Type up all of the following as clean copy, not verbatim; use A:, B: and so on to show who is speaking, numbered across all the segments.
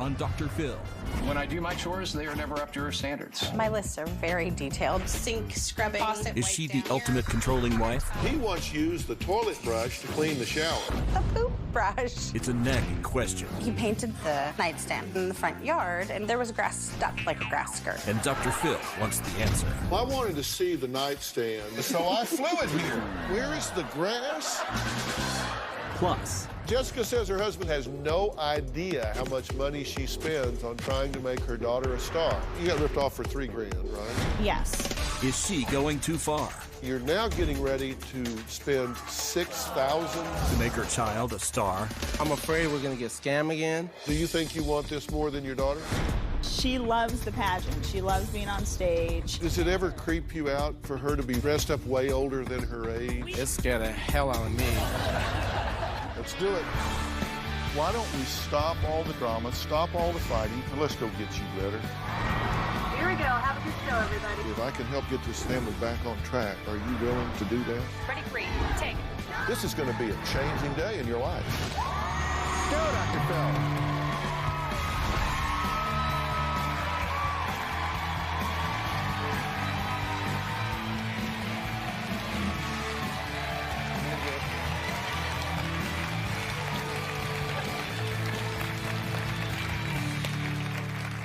A: on Dr. Phil.
B: When I do my chores, they are never up to her standards.
C: My lists are very detailed. Sink, scrubbing, faucet.
A: Is she the ultimate controlling wife?
D: He once used the toilet brush to clean the shower.
C: The poop brush.
A: It's a nagging question.
C: He painted the nightstand in the front yard, and there was grass stuck like a grass skirt.
A: And Dr. Phil wants the answer.
D: I wanted to see the nightstand, so I flew it here. Where is the grass?
A: Plus,
D: Jessica says her husband has no idea how much money she spends on trying to make her daughter a star. You got ripped off for $3 grand, right?
C: Yes.
A: is she going too far?
D: You're now getting ready to spend $6,000
A: to make her child a star?
E: I'm afraid we're gonna get scammed again.
D: Do you think you want this more than your daughter?
F: She loves the pageant. She loves being on stage.
D: Does it ever creep you out for her to be dressed up way older than her age?
E: It scared the hell out of me.
D: Let's do it. Why don't we stop all the drama, stop all the fighting, and let's go get you better.
G: Here we go. Have a good show, everybody.
D: If I can help get this family back on track, are you willing to do that?
G: Ready, free, take.
D: This is going to be a changing day in your life. Go, Dr. Phil.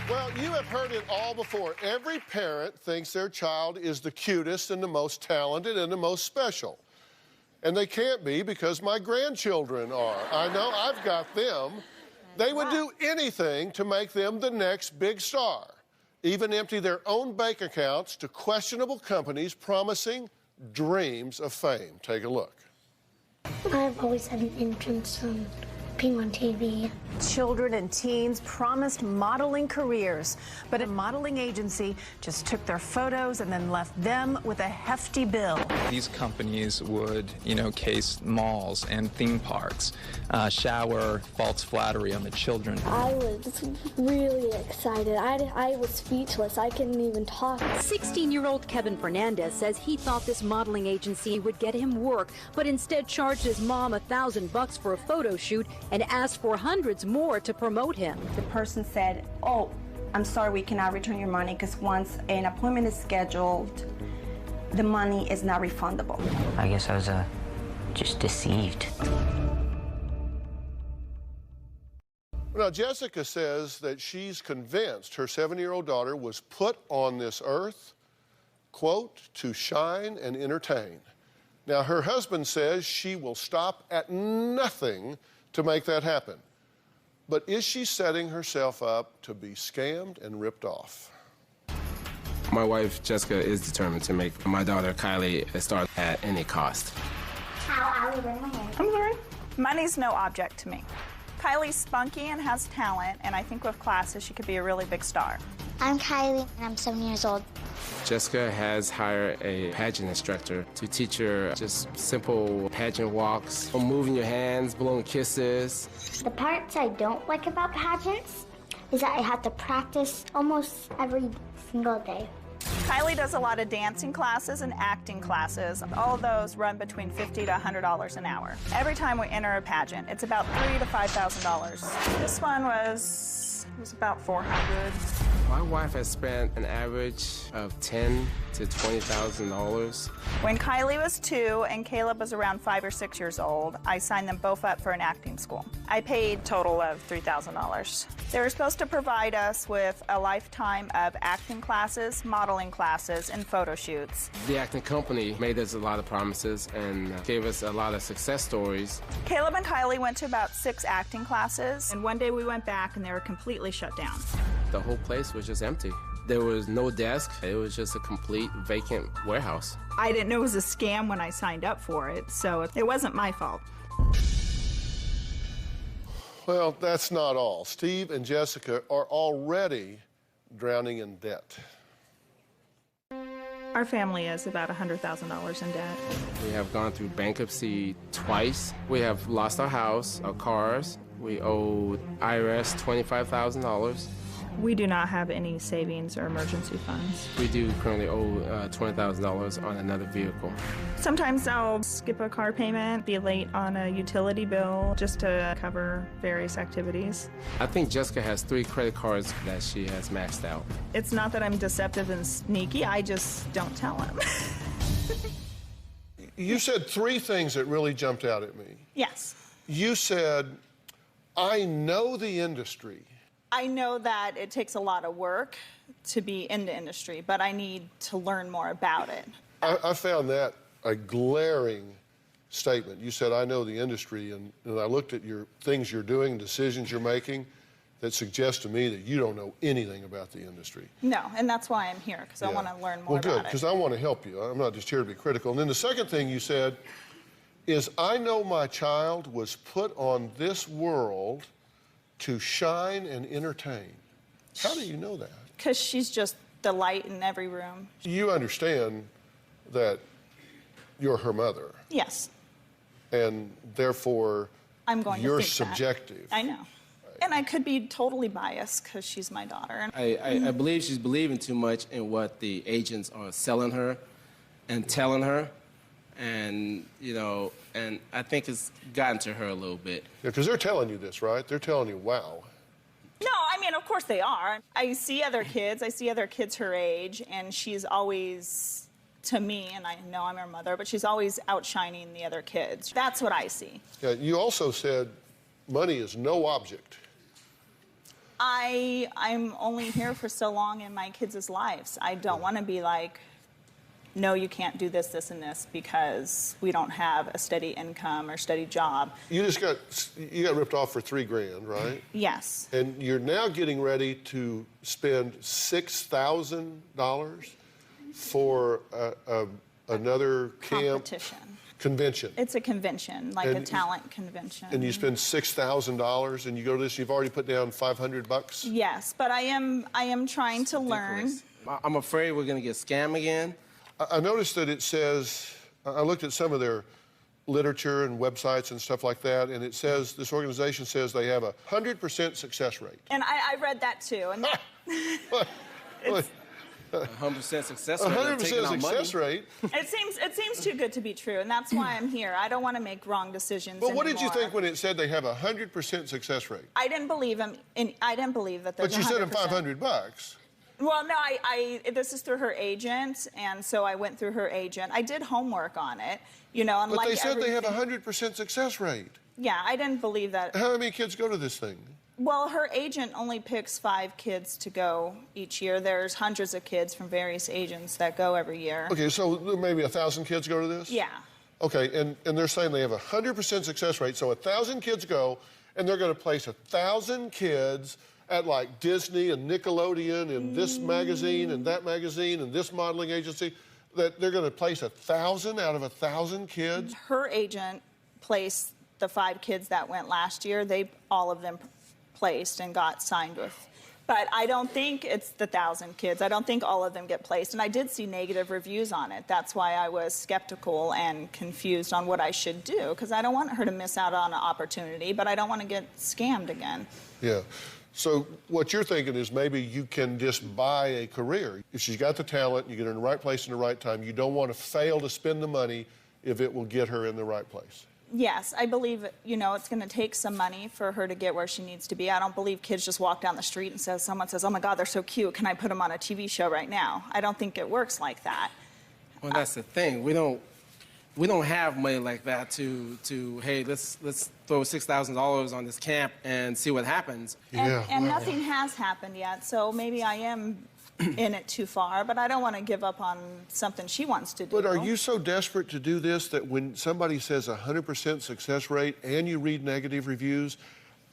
D: Well, you have heard it all before. Every parent thinks their child is the cutest and the most talented and the most special. And they can't be because my grandchildren are. I know, I've got them. They would do anything to make them the next big star, even empty their own bank accounts to questionable companies promising dreams of fame. Take a look.
H: I've always had an interest in being on TV.
I: Children and teens promised modeling careers, but a modeling agency just took their photos and then left them with a hefty bill.
J: These companies would, case malls and theme parks, shower false flattery on the children.
H: I was really excited. I was speechless. I couldn't even talk.
K: 16-year-old Kevin Fernandez says he thought this modeling agency would get him work, but instead charged his mom $1,000 for a photo shoot and asked for hundreds more to promote him.
C: The person said, "Oh, I'm sorry, we cannot return your money because once an appointment is scheduled, the money is not refundable."
L: I guess I was just deceived.
D: Now, Jessica says that she's convinced her 7-year-old daughter was put on this earth, quote, to shine and entertain. Now, her husband says she will stop at nothing to make that happen. But is she setting herself up to be scammed and ripped off?
E: My wife, Jessica, is determined to make my daughter, Kylie, a star at any cost.
F: I'm sorry? Money's no object to me. Kylie's spunky and has talent, and I think with classes she could be a really big star.
H: I'm Kylie, and I'm 7 years old.
E: Jessica has hired a pageant instructor to teach her just simple pageant walks, moving your hands, blowing kisses.
H: The parts I don't like about pageants is that I have to practice almost every single day.
F: Kylie does a lot of dancing classes and acting classes. All of those run between $50 to $100 an hour. Every time we enter a pageant, it's about $3,000 to $5,000. This one was about $400.
E: My wife has spent an average of $10,000 to $20,000.
F: When Kylie was 2 and Caleb was around 5 or 6 years old, I signed them both up for an acting school. I paid a total of $3,000. They were supposed to provide us with a lifetime of acting classes, modeling classes, and photo shoots.
E: The acting company made us a lot of promises and gave us a lot of success stories.
F: Caleb and Kylie went to about 6 acting classes, and one day we went back and they were completely shut down.
E: The whole place was just empty. There was no desk. It was just a complete vacant warehouse.
F: I didn't know it was a scam when I signed up for it, so it wasn't my fault.
D: Well, that's not all. Steve and Jessica are already drowning in debt.
F: Our family is about $100,000 in debt.
E: We have gone through bankruptcy twice. We have lost our house, our cars. We owe IRS $25,000.
F: We do not have any savings or emergency funds.
E: We do currently owe $20,000 on another vehicle.
F: Sometimes I'll skip a car payment, be late on a utility bill just to cover various activities.
E: I think Jessica has 3 credit cards that she has maxed out.
F: It's not that I'm deceptive and sneaky, I just don't tell him.
D: You said 3 things that really jumped out at me.
F: Yes.
D: You said, I know the industry.
F: I know that it takes a lot of work to be in the industry, but I need to learn more about it.
D: I found that a glaring statement. You said, I know the industry, and I looked at your things you're doing, decisions you're making, that suggest to me that you don't know anything about the industry.
F: No, and that's why I'm here, because I want to learn more
D: about it. Well, good,
F: because
D: I want to help you. I'm not just here to be critical. And then the second thing you said is, I know my child was put on this world to shine and entertain. How do you know that?
F: Because she's just the light in every room.
D: You understand that you're her mother.
F: Yes.
D: And therefore,
F: I'm going
D: you're
F: to think
D: subjective.
F: That. I know. And I could be totally biased because she's my daughter.
E: I believe she's believing too much in what the agents are selling her and telling her. And, you know, and I think it's gotten to her a little bit.
D: Yeah, because they're telling you this, right? They're telling you, wow.
F: No, I mean, of course they are. I see other kids her age, and she's always, to me, and I know I'm her mother, but she's always outshining the other kids. That's what I see.
D: Yeah, you also said money is no object.
F: I'm only here for so long in my kids' lives. I don't want to be like, no, you can't do this, this, and this because we don't have a steady income or steady job.
D: You got ripped off for $3 grand, right?
F: Yes.
D: And you're now getting ready to spend $6,000 for another camp convention.
F: It's a convention, like a talent convention.
D: And you spend $6,000, and you go to this. You've already put down $500.
F: Yes, but I am trying to learn.
E: I'm afraid we're going to get scammed again.
D: I noticed that it says, I looked at some of their literature and websites and stuff like that, and it says, this organization says they have a 100% success rate.
F: And I read that too. And that,
E: 100% success rate.
D: 100% success rate.
F: It seems too good to be true, and that's why I'm here. I don't want to make wrong decisions.
D: But what did you think when it said they have a 100% success rate?
F: I didn't believe him. I didn't believe that. But
D: you said him $500.
F: Well, no, this is through her agent, and so I went through her agent. I did homework on it, you know. And
D: but they said they have a 100% success rate.
F: Yeah, I didn't believe that.
D: How many kids go to this thing?
F: Well, her agent only picks 5 kids to go each year. There's hundreds of kids from various agents that go every year.
D: Okay, so maybe 1,000 kids go to this?
F: Yeah.
D: Okay, and they're saying they have a 100% success rate, so 1,000 kids go, and they're going to place 1,000 kids at like Disney and Nickelodeon and this magazine and that magazine and this modeling agency, that they're going to place 1,000 out of 1,000 kids?
F: Her agent placed the 5 kids that went last year. All of them placed and got signed with. But I don't think it's the 1,000 kids. I don't think all of them get placed. And I did see negative reviews on it. That's why I was skeptical and confused on what I should do, because I don't want her to miss out on an opportunity, but I don't want to get scammed again.
D: Yeah. So what you're thinking is maybe you can just buy a career. If she's got the talent, you get her in the right place in the right time, you don't want to fail to spend the money if it will get her in the right place.
F: Yes, I believe, you know, it's going to take some money for her to get where she needs to be. I don't believe kids just walk down the street and someone says, oh my God, they're so cute, can I put them on a TV show right now? I don't think it works like that.
E: Well, that's the thing. We don't have money like that to hey, let's throw $6,000 on this camp and see what happens.
F: And nothing has happened yet, so maybe I am in it too far, but I don't want to give up on something she wants to do.
D: But are you so desperate to do this that when somebody says 100% success rate and you read negative reviews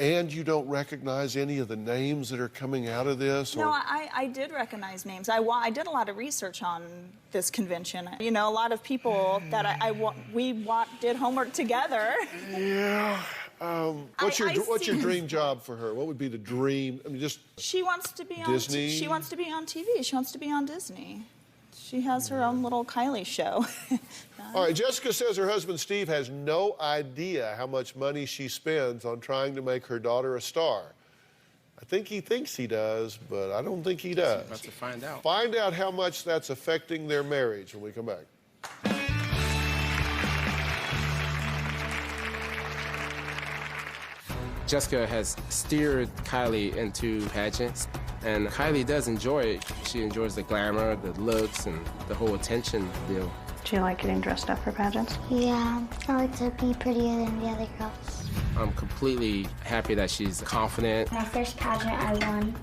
D: and you don't recognize any of the names that are coming out of this?
F: No, I did recognize names. I did a lot of research on this convention. You know, a lot of people that we did homework together.
D: Yeah. What's your dream job for her? What would be the dream? I mean, just
F: she wants to be
D: Disney.
F: On she wants to be on TV. She wants to be on Disney. She has her own little Kylie show.
D: All right, Jessica says her husband Steve has no idea how much money she spends on trying to make her daughter a star. I think he thinks he does, but I don't think he does.
E: About to find out.
D: Find out how much that's affecting their marriage when we come back.
E: Jessica has steered Kylie into pageants, and Kylie does enjoy it. She enjoys the glamour, the looks, and the whole attention deal.
M: Do you like getting dressed up for pageants?
H: Yeah, I like to be prettier than the other girls.
E: I'm completely happy that she's confident.
H: My first pageant, I won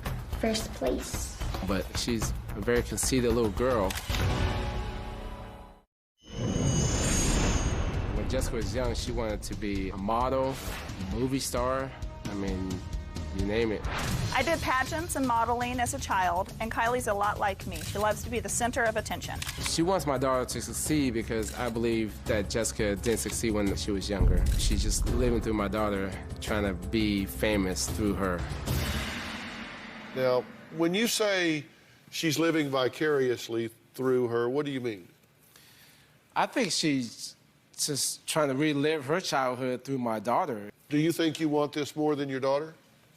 H: first place.
E: But she's a very conceited little girl. When Jessica was young, she wanted to be a model, a movie star. I mean, you name it.
F: I did pageants and modeling as a child, and Kylie's a lot like me. She loves to be the center of attention.
E: She wants my daughter to succeed because I believe that Jessica didn't succeed when she was younger. She's just living through my daughter, trying to be famous through her.
D: Now, when you say she's living vicariously through her, what do you mean?
E: I think she's just trying to relive her childhood through my daughter.
D: Do you think you want this more than your daughter?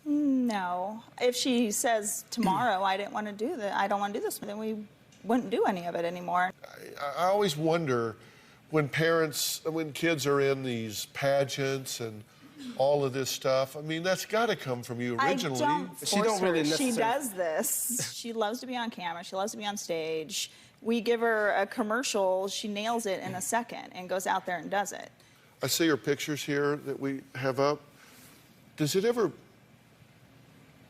F: No. If she says tomorrow, I don't want to do this, then we wouldn't do any of it anymore.
D: I always wonder when kids are in these pageants and all of this stuff, I mean, that's got to come from you originally.
F: I don't force her. She does this. She loves to be on camera. She loves to be on stage. We give her a commercial. She nails it in a second and goes out there and does it.
D: I see her pictures here that we have up. Does it ever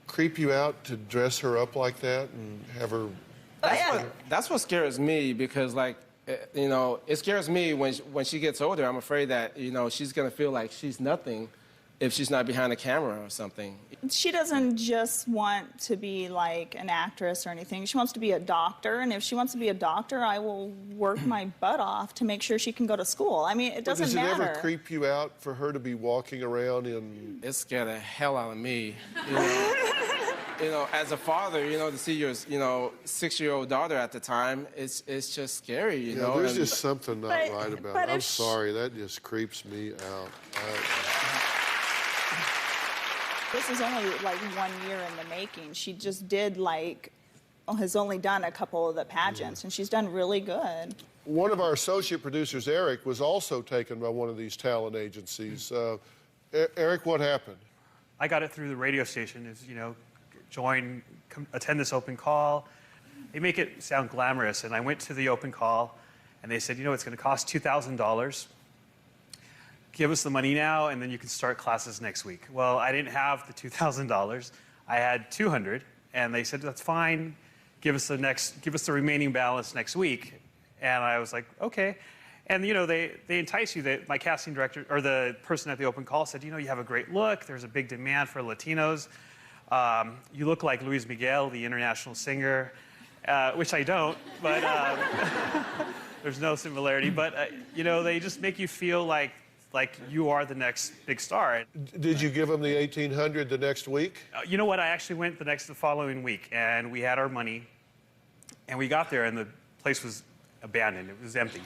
D: creep you out to dress her up like that and have her...
E: That's what scares me because, like, you know, it scares me when she gets older. I'm afraid that, you know, she's going to feel like she's nothing if she's not behind a camera or something.
F: She doesn't just want to be like an actress or anything. She wants to be a doctor, and if she wants to be a doctor, I will work my butt off to make sure she can go to school. I mean, it doesn't matter.
D: Does it ever creep you out for her to be walking around in...
E: It scared the hell out of me, you know. You know, as a father, you know, to see your, you know, 6-year-old daughter at the time, it's just scary, you know.
D: There's just something not right about it. I'm sorry, that just creeps me out.
F: This is only like 1 year in the making. She just has only done a couple of the pageants, and she's done really good.
D: One of our associate producers, Eric, was also taken by one of these talent agencies. Eric, what happened?
N: I got it through the radio station. You know, attend this open call. They make it sound glamorous, and I went to the open call, and they said, you know, it's going to cost $2,000. Give us the money now, and then you can start classes next week. Well, I didn't have the $2,000. I had $200, and they said, that's fine. Give us the remaining balance next week. And I was like, okay. And, you know, they entice you. My casting director, or the person at the open call said, you know, you have a great look. There's a big demand for Latinos. You look like Luis Miguel, the international singer, which I don't, but there's no similarity. But, you know, they just make you feel like you are the next big star.
D: Did you give them the $1,800 the next week?
N: You know what? I actually went the following week, and we had our money, and we got there, and the place was abandoned. It was empty.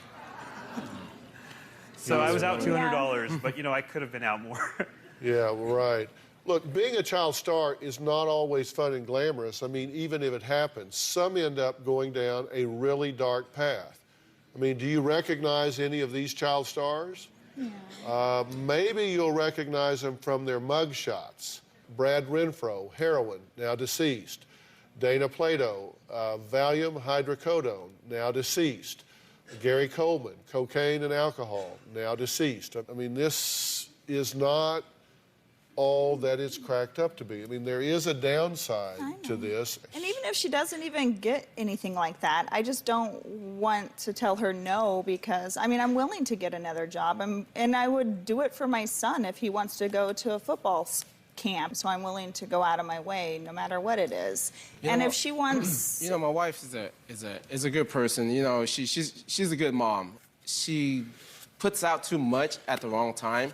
N: So I was out $200, but, you know, I could have been out more.
D: Yeah, right. Look, being a child star is not always fun and glamorous. I mean, even if it happens, some end up going down a really dark path. I mean, do you recognize any of these child stars? Yeah. Maybe you'll recognize them from their mug shots. Brad Renfro, heroin, now deceased. Dana Plato, Valium hydrocodone, now deceased. Gary Coleman, cocaine and alcohol, now deceased. I mean, this is not all that it's cracked up to be. I mean, there is a downside to this.
F: And even if she doesn't even get anything like that, I just don't want to tell her no because, I mean, I'm willing to get another job. And I would do it for my son if he wants to go to a football camp. So I'm willing to go out of my way no matter what it is. And if she wants...
E: You know, my wife is a good person. You know, she's a good mom. She puts out too much at the wrong time.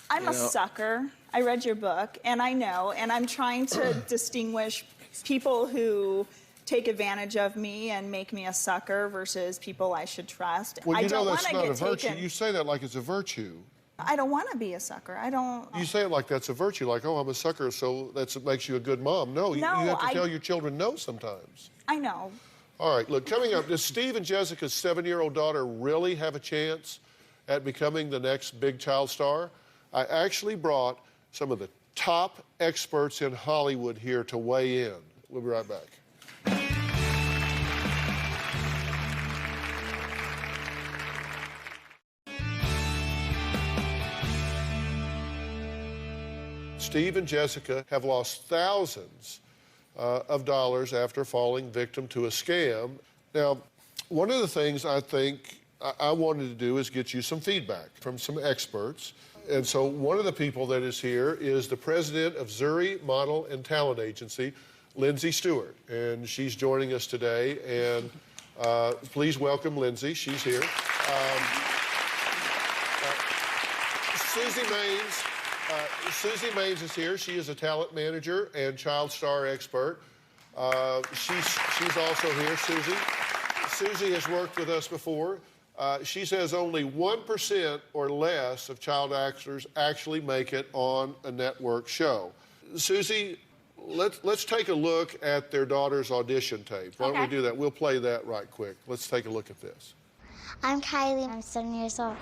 F: I'm a sucker. I read your book, and I know, and I'm trying to distinguish people who take advantage of me and make me a sucker versus people I should trust.
D: Well, you
F: I don't
D: know that's not a virtue.
F: taken.
D: You say that like it's a virtue.
F: I don't want to be a sucker. I don't.
D: You say it like that's a virtue, like, oh, I'm a sucker, so that makes you a good mom. No, you have to tell your children no sometimes.
F: I know.
D: All right, look, coming up, does Steve and Jessica's 7-year-old daughter really have a chance at becoming the next big child star? I actually brought some of the top experts in Hollywood here to weigh in. We'll be right back. Steve and Jessica have lost thousands of dollars after falling victim to a scam. Now, one of the things I think I wanted to do is get you some feedback from some experts. And so one of the people that is here is the president of Zuri Model and Talent Agency, Lindsay Stewart. And she's joining us today. And please welcome Lindsay. She's here. Susie Maines is here. She is a talent manager and child star expert. She's also here, Susie. Susie has worked with us before. She says only 1% or less of child actors actually make it on a network show. Susie, let's take a look at their daughter's audition tape. Why don't we do that? We'll play that right quick. Let's take a look at this.
H: I'm Kylie. I'm 7 years old.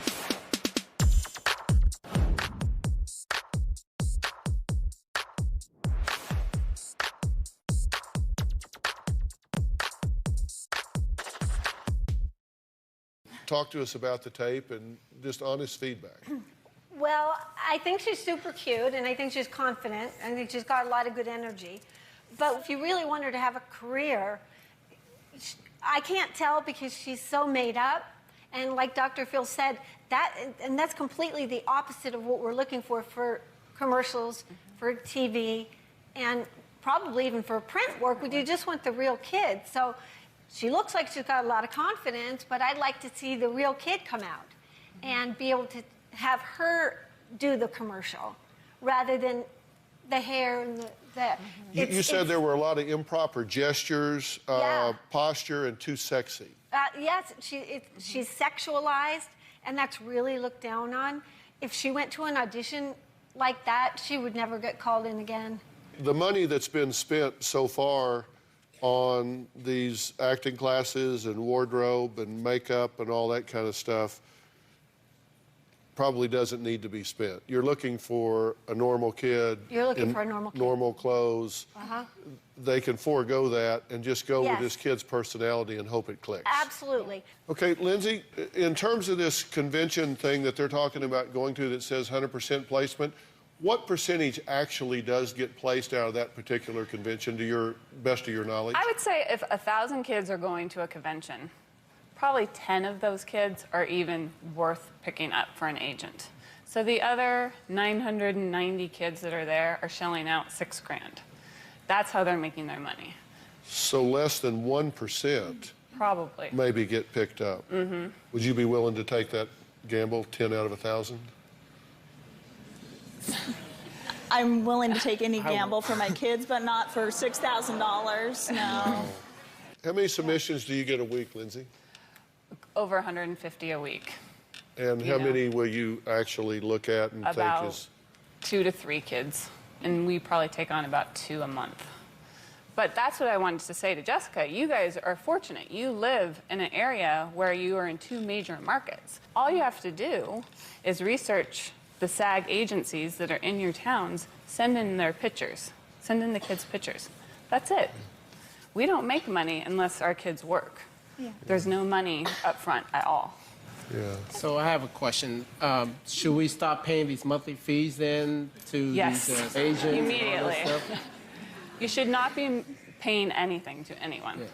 D: Talk to us about the tape and just honest feedback.
O: Well, I think she's super cute, and I think she's confident. I think she's got a lot of good energy. But if you really want her to have a career, I can't tell because she's so made up. And like Dr. Phil said, that's completely the opposite of what we're looking for commercials, for TV, and probably even for print work. We just want the real kid. So she looks like she's got a lot of confidence, but I'd like to see the real kid come out and be able to have her do the commercial rather than the hair and the
D: You said there were a lot of improper gestures, posture, and too sexy.
O: Yes, she's sexualized, and that's really looked down on. If she went to an audition like that, she would never get called in again.
D: The money that's been spent so far on these acting classes and wardrobe and makeup and all that kind of stuff probably doesn't need to be spent. You're looking for a normal kid.
O: You're looking for a normal kid.
D: Normal clothes. They can forego that and just go with this kid's personality and hope it clicks.
O: Absolutely.
D: Okay, Lindsay, in terms of this convention thing that they're talking about going to that says 100% placement, what percentage actually does get placed out of that particular convention, to your best of your knowledge?
P: I would say if 1,000 kids are going to a convention, probably 10 of those kids are even worth picking up for an agent. So the other 990 kids that are there are shelling out $6 grand. That's how they're making their money.
D: So less than 1%
P: probably
D: maybe get picked up. Would you be willing to take that gamble, 10 out of 1,000?
F: I'm willing to take any gamble for my kids, but not for $6,000, no.
D: How many submissions do you get a week, Lindsay?
P: Over 150 a week.
D: And how many will you actually look at and think is?
P: 2 to 3 kids, and we probably take on about 2 a month. But that's what I wanted to say to Jessica. You guys are fortunate. You live in an area where you are in 2 major markets. All you have to do is research the SAG agencies that are in your towns, send in their pictures. Send in the kids' pictures. That's it. We don't make money unless our kids work. There's no money up front at all.
E: So I have a question. Should we stop paying these monthly fees then to these agents?
P: Immediately.
E: And all that stuff?
P: You should not be paying anything to anyone.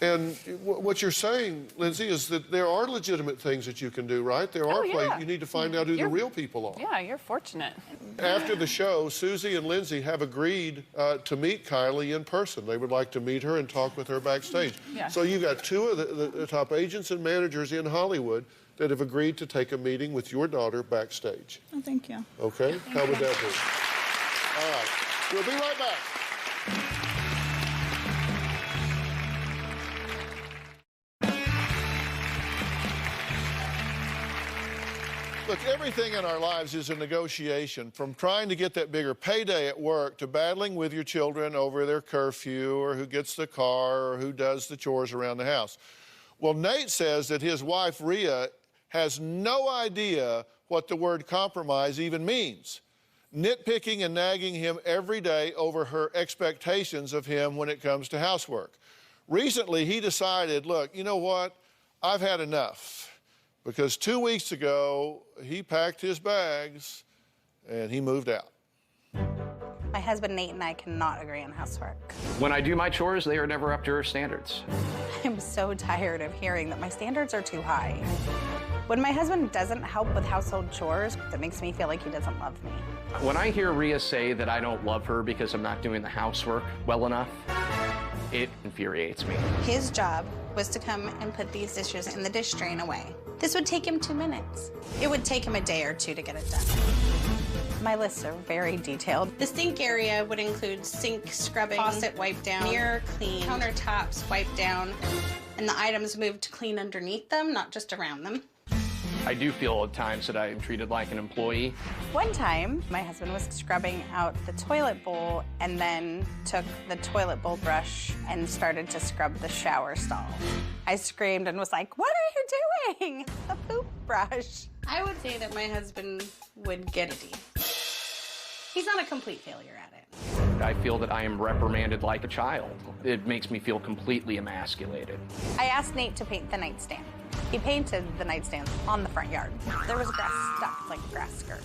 D: And what you're saying, Lindsay, is that there are legitimate things that you can do, right? There are places. You need to find out who the real people are.
P: Yeah, you're fortunate.
D: After the show, Susie and Lindsay have agreed to meet Kylie in person. They would like to meet her and talk with her backstage. So you've got 2 of the top agents and managers in Hollywood that have agreed to take a meeting with your daughter backstage.
F: Oh, thank you.
D: Okay? How would that be? All right. We'll be right back. Look, everything in our lives is a negotiation, from trying to get that bigger payday at work to battling with your children over their curfew or who gets the car or who does the chores around the house. Well, Nate says that his wife, Rhea, has no idea what the word compromise even means, nitpicking and nagging him every day over her expectations of him when it comes to housework. Recently, he decided, look, you know what? I've had enough. Because 2 weeks ago, he packed his bags and he moved out.
Q: My husband Nate and I cannot agree on housework.
B: When I do my chores, they are never up to her standards.
Q: I'm so tired of hearing that my standards are too high. When my husband doesn't help with household chores, that makes me feel like he doesn't love me.
B: When I hear Rhea say that I don't love her because I'm not doing the housework well enough, it infuriates me.
Q: His job was to come and put these dishes in the dish drain away. This would take him 2 minutes. It would take him a day or two to get it done. My lists are very detailed. The sink area would include sink scrubbing, faucet wipe down, mirror clean, countertops wipe down, and the items moved to clean underneath them, not just around them.
B: I do feel at times that I am treated like an employee.
Q: One time, my husband was scrubbing out the toilet bowl and then took the toilet bowl brush and started to scrub the shower stall. I screamed and was like, "What are you doing?" The poop brush. I would say that my husband would get a D. He's not a complete failure at it.
B: I feel that I am reprimanded like a child. It makes me feel completely emasculated.
Q: I asked Nate to paint the nightstand. He painted the nightstand on the front yard. There was grass stuck like a grass skirt.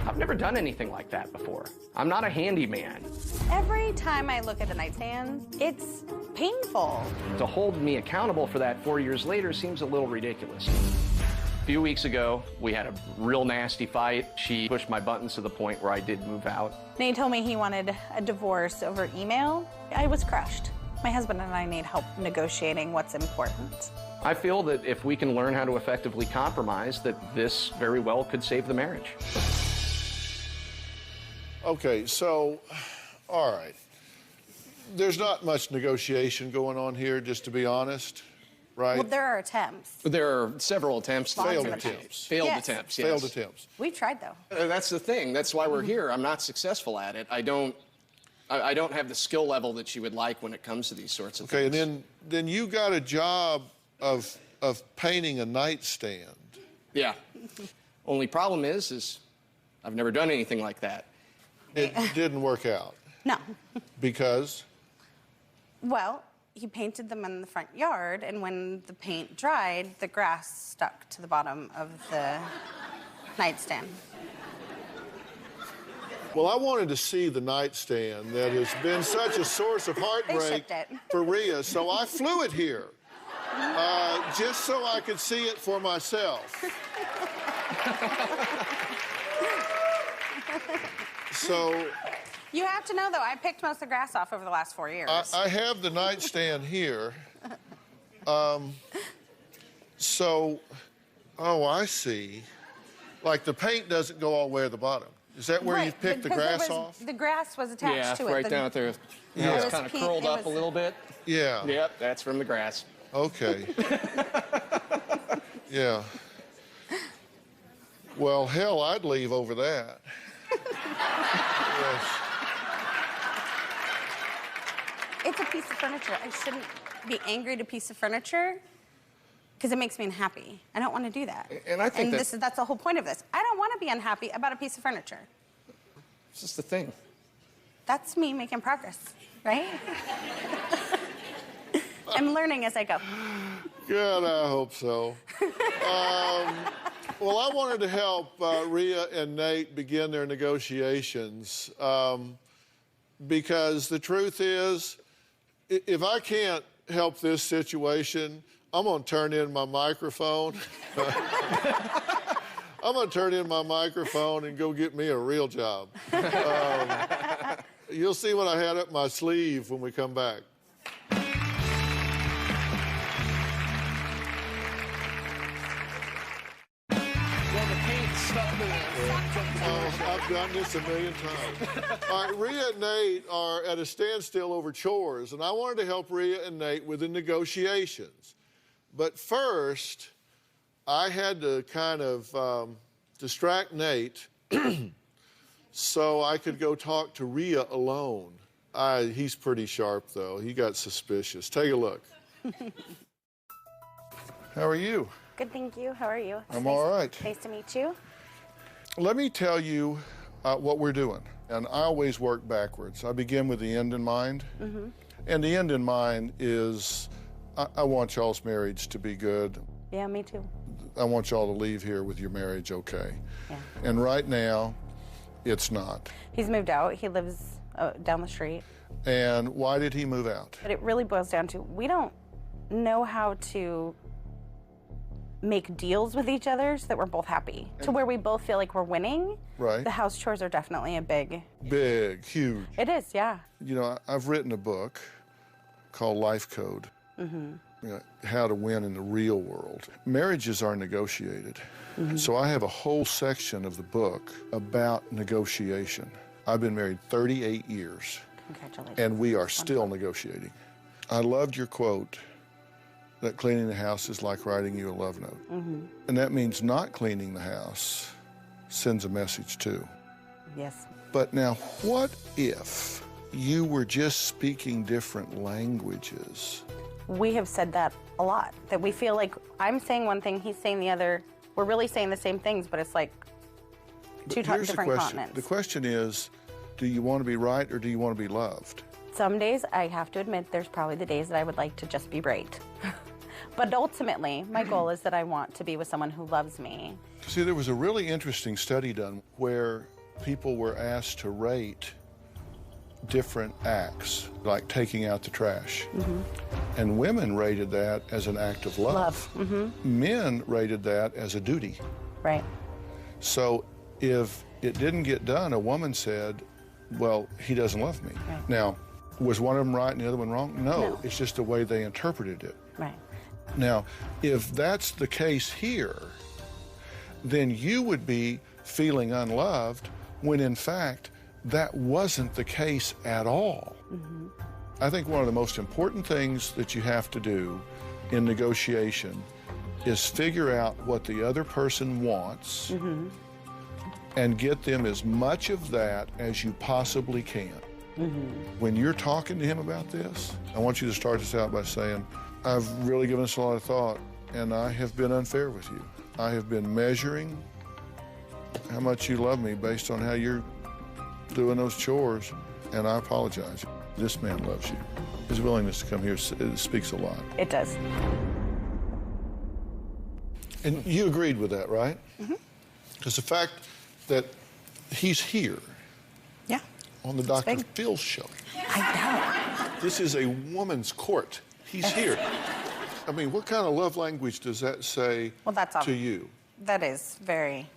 B: I've never done anything like that before. I'm not a handyman.
Q: Every time I look at the nightstand, it's painful.
B: To hold me accountable for that 4 years later seems a little ridiculous. A few weeks ago, we had a real nasty fight. She pushed my buttons to the point where I did move out.
Q: Nate told me he wanted a divorce over email. I was crushed. My husband and I need help negotiating what's important.
B: I feel that if we can learn how to effectively compromise, that this very well could save the marriage.
D: Okay, so, all right. There's not much negotiation going on here, just to be honest, right?
Q: Well, there are attempts.
E: There are several attempts.
D: Failed attempts.
E: Failed
Q: Yes.
E: attempts, yes.
D: Failed attempts.
Q: We've tried, though.
E: That's the thing. That's why we're here. I'm not successful at it. I don't have the skill level that you would like when it comes to these sorts of
D: Okay,
E: things.
D: and then you got a job of painting a nightstand.
E: Yeah. Only problem is I've never done anything like that.
D: It didn't work out.
Q: No.
D: Because?
Q: Well, he painted them in the front yard, and when the paint dried, the grass stuck to the bottom of the nightstand.
D: Well, I wanted to see the nightstand that has been such a source of heartbreak for Rhea, so I flew it here, just so I could see it for myself. So...
Q: You have to know, though, I picked most of the grass off over the last 4 years.
D: I have the nightstand here. So, oh, I see. Like the paint doesn't go all the way to the bottom. Is that where you picked the grass off?
Q: The grass was attached to it.
E: Right down there.
D: Yeah.
E: It's kind of curled up a little bit.
D: Yeah.
E: Yep, that's from the grass.
D: Okay. Yeah. Well, hell, I'd leave over that. Yes.
Q: It's a piece of furniture. I shouldn't be angry at a piece of furniture because it makes me unhappy. I don't want to do that.
E: And I think
Q: that's the whole point of this. I don't want to be unhappy about a piece of furniture.
E: It's just the thing.
Q: That's me making progress, right? I'm learning as I go.
D: God, I hope so. Well, I wanted to help Rhea and Nate begin their negotiations because the truth is, if I can't help this situation, I'm going to turn in my microphone. I'm going to turn in my microphone and go get me a real job. You'll see what I had up my sleeve when we come back. I've done this a million times. All right, Rhea and Nate are at a standstill over chores, and I wanted to help Rhea and Nate with the negotiations. But first, I had to kind of distract Nate so I could go talk to Rhea alone. He's pretty sharp, though. He got suspicious. Take a look. How are you?
R: Good, thank you. How are you?
D: I'm all right.
R: Nice to meet you.
D: Let me tell you what we're doing. And I always work backwards. I begin with the end in mind.
R: Mm-hmm.
D: And the end in mind is I want y'all's marriage to be good.
R: Yeah, me too.
D: I want y'all to leave here with your marriage okay.
R: Yeah.
D: And right now, it's not.
R: He's moved out. He lives down the street.
D: And why did he move out?
R: But it really boils down to we don't know how to make deals with each other so that we're both happy. To where we both feel like we're winning.
D: Right.
R: The house chores are definitely a big...
D: Big, huge.
R: It is, yeah.
D: You know, I've written a book called Life Code.
R: Mm-hmm.
D: You know, how to win in the real world. Marriages are negotiated.
R: Mm-hmm.
D: So I have a whole section of the book about negotiation. I've been married 38 years.
R: Congratulations.
D: And we are still negotiating. I loved your quote that cleaning the house is like writing you a love note.
R: Mm-hmm.
D: And that means not cleaning the house sends a message too.
R: Yes.
D: But now, what if you were just speaking different languages?
R: We have said that a lot, that we feel like I'm saying one thing, he's saying the other. We're really saying the same things, but it's like two
D: Here's
R: different
D: the question.
R: continents.
D: The question is, do you want to be right or do you want to be loved?
R: Some days, I have to admit, there's probably the days that I would like to just be right. But ultimately, my goal is that I want to be with someone who loves me.
D: See, there was a really interesting study done where people were asked to rate different acts, like taking out the trash.
R: Mm-hmm.
D: And women rated that as an act of love.
R: Mm-hmm.
D: Men rated that as a duty.
R: Right.
D: So if it didn't get done, a woman said, well, he doesn't love me.
R: Right.
D: Now, was one of them right and the other one wrong? No, it's just the way they interpreted it.
R: Right.
D: Now, if that's the case here, then you would be feeling unloved when in fact that wasn't the case at all.
R: Mm-hmm.
D: I think one of the most important things that you have to do in negotiation is figure out what the other person wants
R: Mm-hmm.
D: and get them as much of that as you possibly can.
R: Mm-hmm.
D: When you're talking to him about this, I want you to start this out by saying, I've really given this a lot of thought, and I have been unfair with you. I have been measuring how much you love me based on how you're doing those chores, and I apologize. This man loves you. His willingness to come here speaks a lot.
R: It does.
D: And you agreed with that, right?
R: Mm-hmm.
D: Because the fact that he's here
R: Yeah.
D: on the Dr. Phil show.
R: I
D: know. This is a woman's court. He's here. I mean, what kind of love language does that say to you?
R: That is very
D: I mean,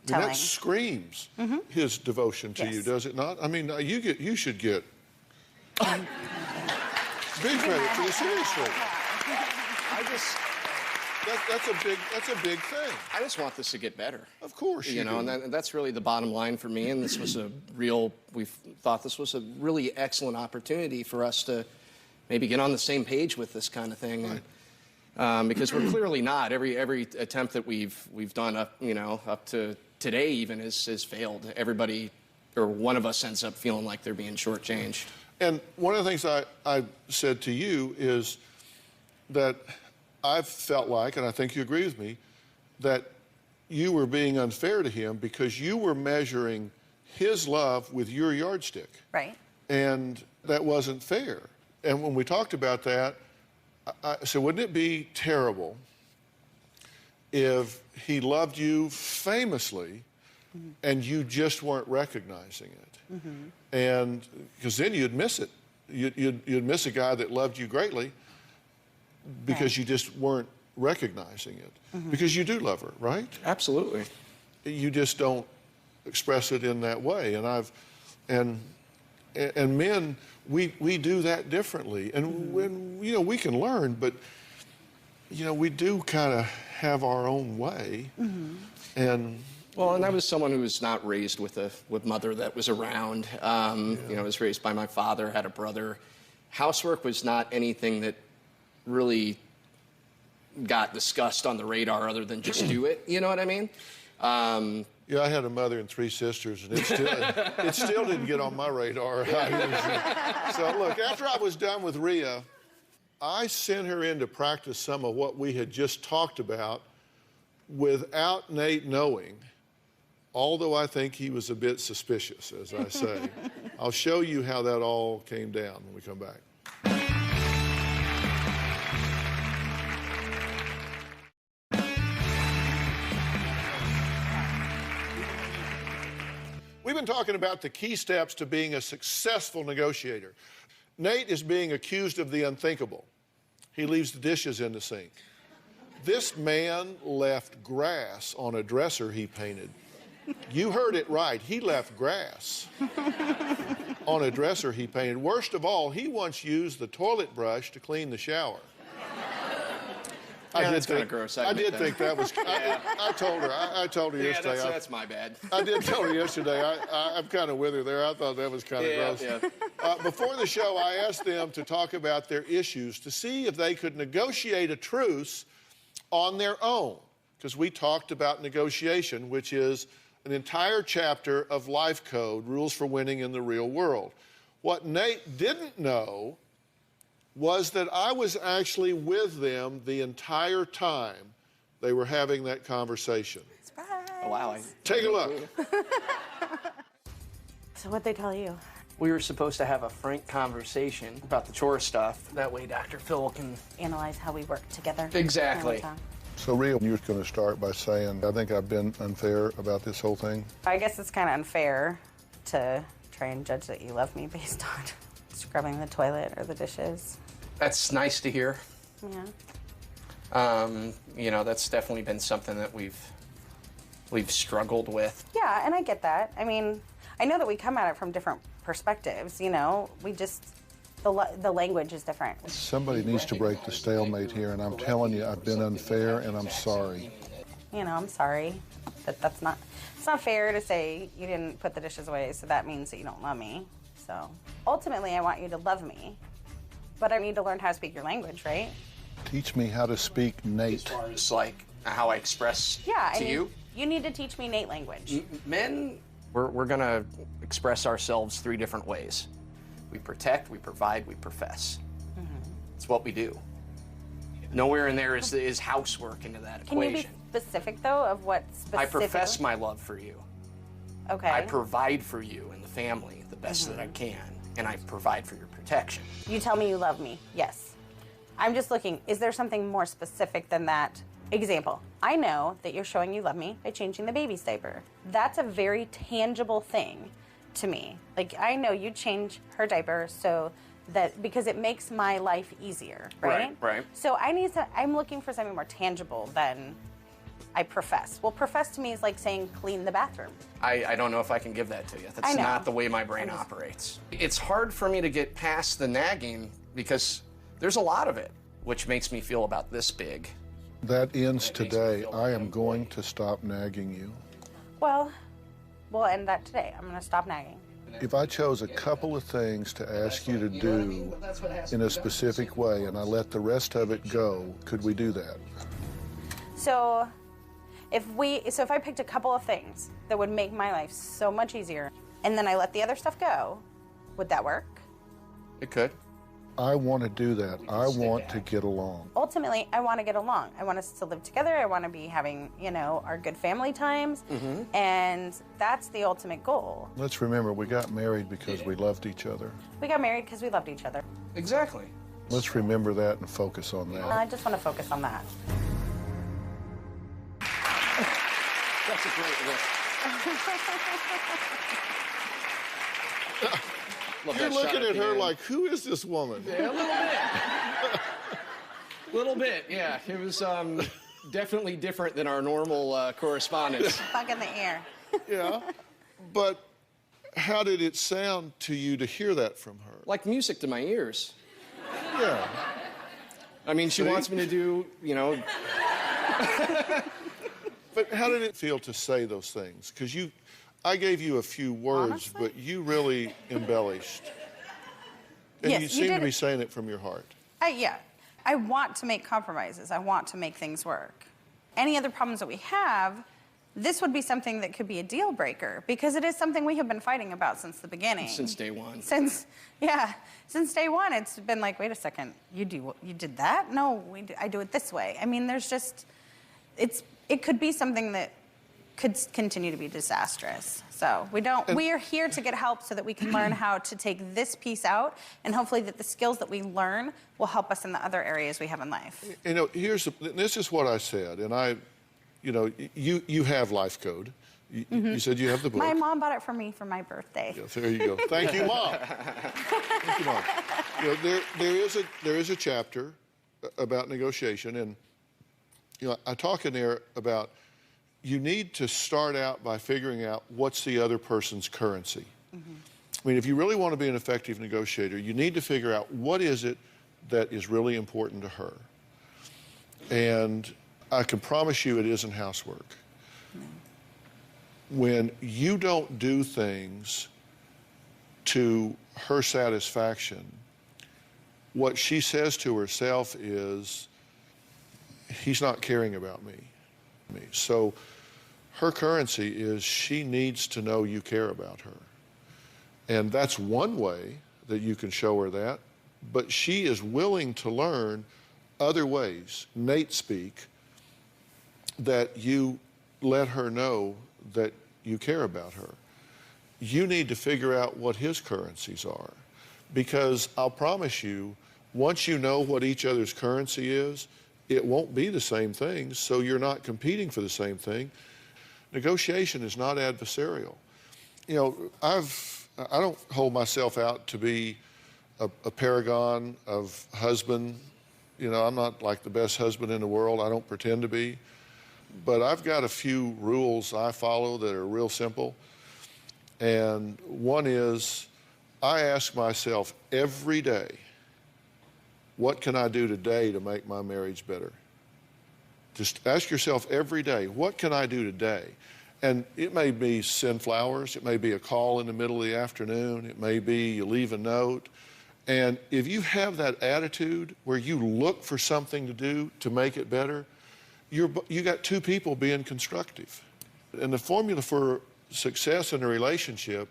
R: telling.
D: that screams
R: Mhm.
D: his devotion to you, does it not? I mean, you should get big credit for this, seriously. That's a big thing.
B: I just want this to get better.
D: Of course you
B: know,
D: do.
B: and that's really the bottom line for me. And this was we thought this was a really excellent opportunity for us to maybe get on the same page with this kind of thing.
D: Right.
B: And, because we're clearly not. Every attempt that we've done up to today even has failed. Everybody, or one of us, ends up feeling like they're being shortchanged.
D: And one of the things I said to you is that I've felt like, and I think you agree with me, that you were being unfair to him because you were measuring his love with your yardstick.
R: Right.
D: And that wasn't fair. And when we talked about that, I said, wouldn't it be terrible if he loved you famously and you just weren't recognizing it?
R: Mm-hmm.
D: And because then you'd miss it. You'd miss a guy that loved you greatly because you just weren't recognizing it.
R: Mm-hmm.
D: Because you do love her, right?
B: Absolutely.
D: You just don't express it in that way. And men, we do that differently. And when we can learn, but we do kind of have our own way.
R: Mm-hmm.
D: And
B: I was someone who was not raised with mother that was around. I was raised by my father, had a brother. Housework was not anything that really got discussed on the radar other than just do it. You know what I mean?
D: Yeah, I had a mother and 3 sisters, and it still didn't get on my radar. So look, after I was done with Rhea, I sent her in to practice some of what we had just talked about without Nate knowing, although I think he was a bit suspicious, as I say. I'll show you how that all came down when we come back. We've been talking about the key steps to being a successful negotiator. Nate is being accused of the unthinkable. He leaves the dishes in the sink. This man left grass on a dresser he painted. You heard it right. He left grass on a dresser he painted. Worst of all, he once used the toilet brush to clean the shower.
B: Yeah, that's kind of gross.
D: I did think that was. I told her yesterday.
B: That's my bad.
D: I did tell her yesterday. I'm kind of with her there. I thought that was kind of gross.
B: Yeah.
D: Before the show, I asked them to talk about their issues to see if they could negotiate a truce on their own, because we talked about negotiation, which is an entire chapter of life code, rules for winning in the real world. What Nate didn't know was that I was actually with them the entire time they were having that conversation.
R: Surprise.
B: Oh, wow.
D: Take a look.
R: So what'd they tell you?
B: We were supposed to have a frank conversation about the chore stuff. That way Dr. Phil can
R: Analyze how we work together.
B: Exactly.
D: So, Rhea, you're going to start by saying, I think I've been unfair about this whole thing.
R: I guess it's kind of unfair to try and judge that you love me based on scrubbing the toilet or the dishes.
B: That's nice to hear.
R: Yeah.
B: You know, that's definitely been something that we've struggled with.
R: Yeah, and I get that. I mean, I know that we come at it from different perspectives, you know. We just, the language is different.
D: Somebody needs to break the stalemate here, and I'm telling you, I've been unfair, and I'm sorry.
R: You know, I'm sorry. It's not fair to say you didn't put the dishes away, so that means that you don't love me. So ultimately, I want you to love me, but I need to learn how to speak your language, right?
D: Teach me how to speak Nate.
B: As far as, like, how I express to you?
R: You need to teach me Nate language.
B: Men, we're going to express ourselves 3 different ways. We protect, we provide, we profess. It's what we do. Nowhere in there is housework into that
R: Can
B: equation.
R: you be specific, though, of what specifically?
B: I profess my love for you.
R: Okay.
B: I provide for you and the family the best that I can, and I provide for your protection.
R: You tell me you love me, yes. I'm just looking, is there something more specific than that? Example, I know that you're showing you love me by changing the baby's diaper. That's a very tangible thing to me. Like, I know you change her diaper so that, because it makes my life easier, right?
B: Right.
R: So I'm looking for something more tangible than I profess. Well, profess to me is like saying clean the bathroom.
B: I don't know if I can give that to you. That's not the way my brain operates. It's hard for me to get past the nagging because there's a lot of it, which makes me feel about this big.
D: That ends today. I am going to stop nagging you.
R: Well, we'll end that today. I'm going to stop nagging.
D: If I chose a couple of things to ask you to do in a specific way and I let the rest of it go, could we do that?
R: So if I picked a couple of things that would make my life so much easier and then I let the other stuff go, would that work?
B: It could.
D: I want to do that. I want to get along.
R: Ultimately, I want to get along. I want us to live together. I want to be having, our good family times. And that's the ultimate goal.
D: Let's remember, we got married because we loved each other.
R: We got married because we loved each other.
B: Exactly.
D: Let's remember that and focus on that.
R: I just want to focus on that.
B: That's a great list.
D: You're looking at her like, who is this woman?
B: Yeah, a little bit. Little bit, yeah. It was definitely different than our normal correspondence.
R: Bug in the ear.
D: Yeah, but how did it sound to you to hear that from her?
B: Like music to my ears.
D: Yeah.
B: I mean, she wants me to do,
D: But how did it feel to say those things? Because I gave you a few words,
R: honestly?
D: but you really embellished. And
R: Yes,
D: you
R: you
D: seem to
R: did.
D: be saying it from your heart.
R: Yeah. I want to make compromises. I want to make things work. Any other problems that we have, this would be something that could be a deal breaker because it is something we have been fighting about since the beginning.
B: Since day one.
R: Since day one, it's been like, wait a second, you did that? No, I do it this way. I mean, there's just, it could be something that could continue to be disastrous. So we are here to get help so that we can learn how to take this piece out, and hopefully that the skills that we learn will help us in the other areas we have in life.
D: You know, this is what I said, and you have Life Code. You said you have the book.
R: My mom bought it for me for my birthday.
D: Yes, there you go. Thank you, Mom. Thank you, Mom. You know, there is a chapter about negotiation, and I talk in there about you need to start out by figuring out what's the other person's currency. I mean, if you really want to be an effective negotiator, you need to figure out what is it that is really important to her. And I can promise you it isn't housework. When you don't do things to her satisfaction, what she says to herself is, he's not caring about me. So her currency is she needs to know you care about her. And that's one way that you can show her that, but she is willing to learn other ways, Nate speak, that you let her know that you care about her. You need to figure out what his currencies are, because I'll promise you, once you know what each other's currency is, it won't be the same thing, so you're not competing for the same thing. Negotiation is not adversarial. You know, I don't hold myself out to be a paragon of husband. You know, I'm not like the best husband in the world. I don't pretend to be. But I've got a few rules I follow that are real simple. And one is, I ask myself every day, what can I do today to make my marriage better? Just ask yourself every day, what can I do today? And it may be send flowers, it may be a call in the middle of the afternoon, it may be you leave a note. And if you have that attitude where you look for something to do to make it better, you got two people being constructive. And the formula for success in a relationship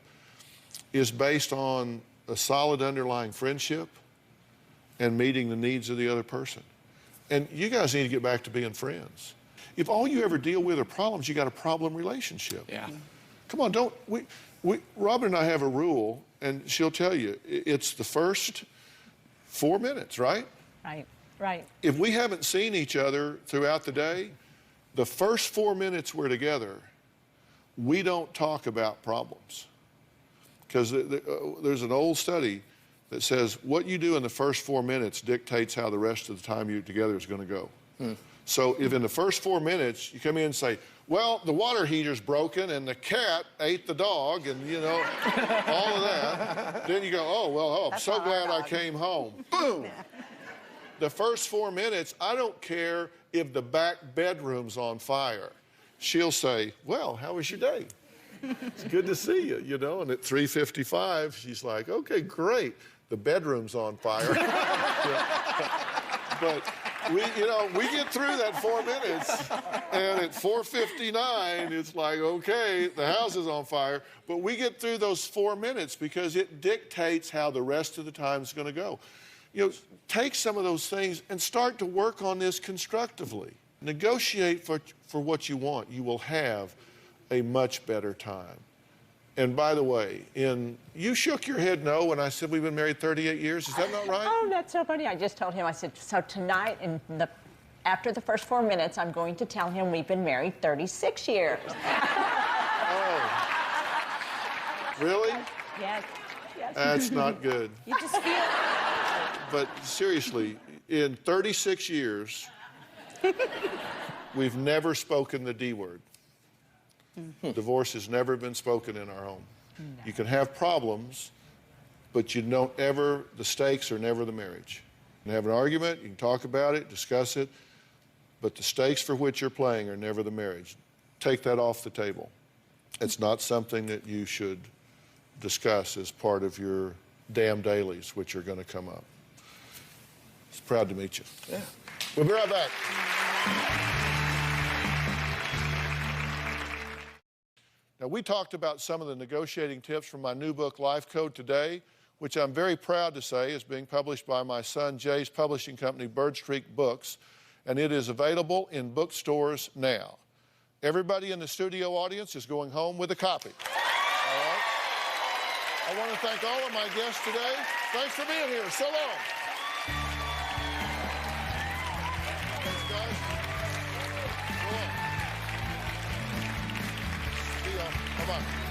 D: is based on a solid underlying friendship and meeting the needs of the other person. And you guys need to get back to being friends. If all you ever deal with are problems, you got a problem relationship.
B: Yeah.
D: Come on, Robin and I have a rule, and she'll tell you, it's the first 4 minutes, right?
S: Right.
D: If we haven't seen each other throughout the day, the first 4 minutes we're together, we don't talk about problems. Because there's an old study that says what you do in the first 4 minutes dictates how the rest of the time you're together is going to go. So if in the first 4 minutes you come in and say, well, the water heater's broken and the cat ate the dog and, you know, all of that, then you go, I'm so glad I came home. Boom. The first 4 minutes, I don't care if the back bedroom's on fire. She'll say, well, how was your day? It's good to see you, you know, and at 3:55, she's like, okay, great. The bedroom's on fire. But we get through that 4 minutes, and at 4:59, it's like, okay, the house is on fire. But we get through those 4 minutes because it dictates how the rest of the time is going to go. You know, take some of those things and start to work on this constructively. Negotiate for what you want. You will have a much better time. And by the way, you shook your head no when I said we've been married 38 years. Is that not right?
S: Oh, that's so funny. I just told him, I said, so tonight, after the first 4 minutes, I'm going to tell him we've been married 36 years.
D: Oh. Really?
S: Yes.
D: That's not good.
R: You just feel...
D: But seriously, in 36 years, we've never spoken the D word. Divorce has never been spoken in our home. No. You can have problems, but the stakes are never the marriage. You can have an argument, you can talk about it, discuss it, but the stakes for which you're playing are never the marriage. Take that off the table. It's not something that you should discuss as part of your damn dailies, which are going to come up. It's proud to meet you. Yeah. We'll be right back. Now, we talked about some of the negotiating tips from my new book, Life Code, today, which I'm very proud to say is being published by my son Jay's publishing company, Bird Street Books, and it is available in bookstores now. Everybody in the studio audience is going home with a copy. All right? I want to thank all of my guests today. Thanks for being here. So long. Thanks, guys. So long. See ya. Bye-bye.